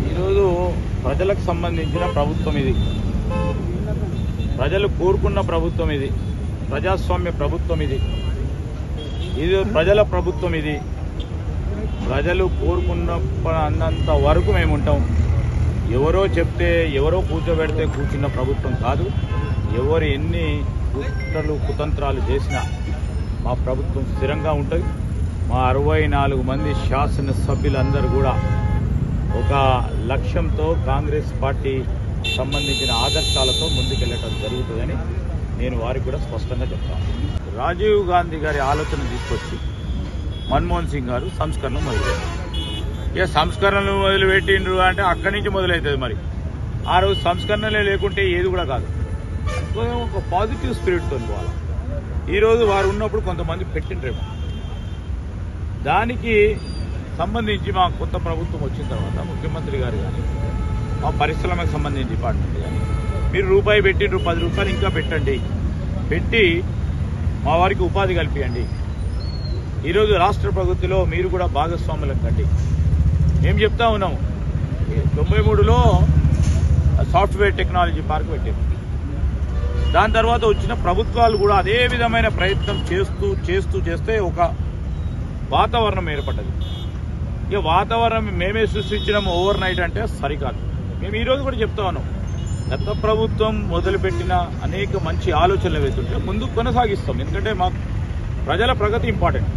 ఈరోజు ప్రజలకు సంబంధించిన ప్రభుత్వం ఇది, ప్రజలు కోరుకున్న ప్రభుత్వం ఇది, ప్రజాస్వామ్య ప్రభుత్వం ఇది, ఇది ప్రజల ప్రభుత్వం ఇది. ప్రజలు కోరుకున్నంత వరకు మేము ఉంటాం. ఎవరో చెప్తే ఎవరో కూర్చోబెడితే కూర్చున్న ప్రభుత్వం కాదు. ఎవరు ఎన్ని కుట్రలు కుతంత్రాలు చేసినా మా ప్రభుత్వం స్థిరంగా ఉంటుంది. మా 64 మంది శాసనసభ్యులందరూ కూడా ఒక లక్ష్యంతో కాంగ్రెస్ పార్టీ సంబంధించిన ఆదర్శాలతో ముందుకెళ్ళటం జరుగుతుందని నేను వారికి కూడా స్పష్టంగా చెప్తాను. రాజీవ్ గాంధీ గారి ఆలోచన తీసుకొచ్చి మన్మోహన్ సింగ్ గారు సంస్కరణలు మొదలుపెట్టారు. ఇక సంస్కరణలు మొదలుపెట్టిండ్రు అంటే అక్కడి నుంచి మొదలవుతుంది. మరి ఆ రోజు సంస్కరణలే లేకుంటే ఏది కూడా కాదు. ఒక పాజిటివ్ స్పిరిట్తో పోవాలి. ఈరోజు వారు ఉన్నప్పుడు కొంతమంది పెట్టిండ్రేమో. దానికి సంబంధించి మా కొత్త ప్రభుత్వం వచ్చిన తర్వాత ముఖ్యమంత్రి గారు కానీ మా పరిశ్రమకు సంబంధించిన డిపార్ట్మెంట్ కానీ మీరు రూపాయి పెట్టిండ్రు, 10 రూపాయలు ఇంకా పెట్టండి, పెట్టి మా వారికి ఉపాధి కల్పించండి. ఈరోజు రాష్ట్ర ప్రగతిలో మీరు కూడా భాగస్వాములకు కండి. మేము చెప్తా ఉన్నాము, 93లో సాఫ్ట్వేర్ టెక్నాలజీ పార్క్ పెట్టారు. దాని తర్వాత వచ్చిన ప్రభుత్వాలు కూడా అదే విధమైన ప్రయత్నం చేస్తే ఒక వాతావరణం ఏర్పడ్డది. ఇక వాతావరణం మేమే సృష్టించడం ఓవర్ నైట్ అంటే సరికాదు. మేము ఈరోజు కూడా చెప్తా ఉన్నాం, గత ప్రభుత్వం మొదలుపెట్టిన అనేక మంచి ఆలోచనలు వేస్తుంటే ముందుకు కొనసాగిస్తాం. ఎందుకంటే మాకు ప్రజల ప్రగతి ఇంపార్టెంట్,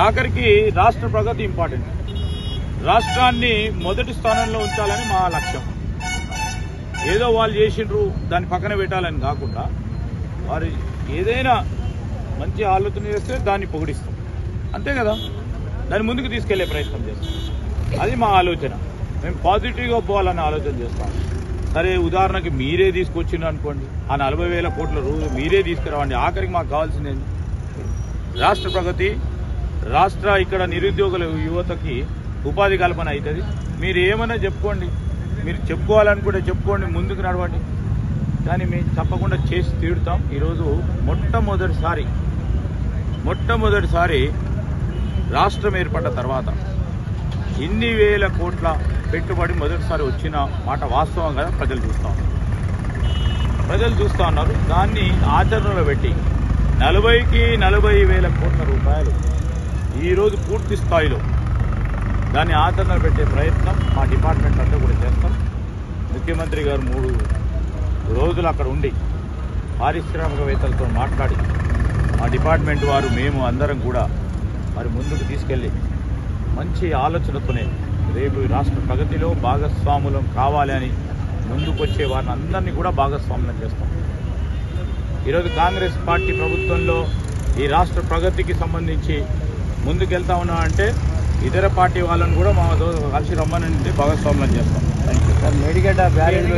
ఆఖరికి రాష్ట్ర ప్రగతి ఇంపార్టెంట్. రాష్ట్రాన్ని మొదటి స్థానంలో ఉంచాలని మా లక్ష్యం. ఏదో వాళ్ళు చేసిండ్రు దాన్ని పక్కన పెట్టాలని కాకుండా వారు ఏదైనా మంచి ఆలోచన చేస్తే దాన్ని పొగిడిస్తాం, అంతే కదా. దాన్ని ముందుకు తీసుకెళ్లే ప్రయత్నం చేస్తాం. అది మా ఆలోచన. మేము పాజిటివ్గా పోవాలని ఆలోచన చేస్తాం. సరే, ఉదాహరణకి మీరే తీసుకొచ్చిండ్రు అనుకోండి, ఆ 40,000 కోట్ల రోజు మీరే తీసుకురావండి. ఆఖరికి మాకు కావాల్సింది రాష్ట్ర ప్రగతి, ఇక్కడ నిరుద్యోగుల యువతకి ఉపాధి కల్పన అవుతుంది. మీరు ఏమైనా చెప్పుకోండి, మీరు చెప్పుకోవాలనుకుంటే చెప్పుకోండి, ముందుకు నడవండి. కానీ మేము తప్పకుండా చేసి తీరుతాం. ఈరోజు మొట్టమొదటిసారి రాష్ట్రం ఏర్పడ్డ తర్వాత ఇన్ని వేల కోట్ల పెట్టుబడి మొదటిసారి వచ్చిన మాట వాస్తవం కదా. ప్రజలు చూస్తూ ఉన్నారు. దాన్ని ఆచరణలో పెట్టి 40,000 కోట్ల రూపాయలు ఈరోజు పూర్తి స్థాయిలో దాన్ని ఆచరణలో పెట్టే ప్రయత్నం మా డిపార్ట్మెంట్ అంతా కూడా చేస్తాం. ముఖ్యమంత్రి గారు 3 రోజులు అక్కడ ఉండి పారిశ్రామికవేత్తలతో మాట్లాడి మా డిపార్ట్మెంట్ వారు మేము అందరం కూడా మరి ముందుకు తీసుకెళ్ళి మంచి ఆలోచనతోనే రేపు రాష్ట్ర ప్రగతిలో భాగస్వాములం కావాలి అని ముందుకొచ్చే వారిని అందరినీ కూడా భాగస్వాములం చేస్తాం. ఈరోజు కాంగ్రెస్ పార్టీ ప్రభుత్వంలో ఈ రాష్ట్ర ప్రగతికి సంబంధించి ముందుకెళ్తా ఉన్నామంటే ఇతర పార్టీ వాళ్ళని కూడా మా కలిసి రమ్మని భాగస్వాములం చేస్తాం. Thank you. మేడిగడ్డ బ్యారేజ్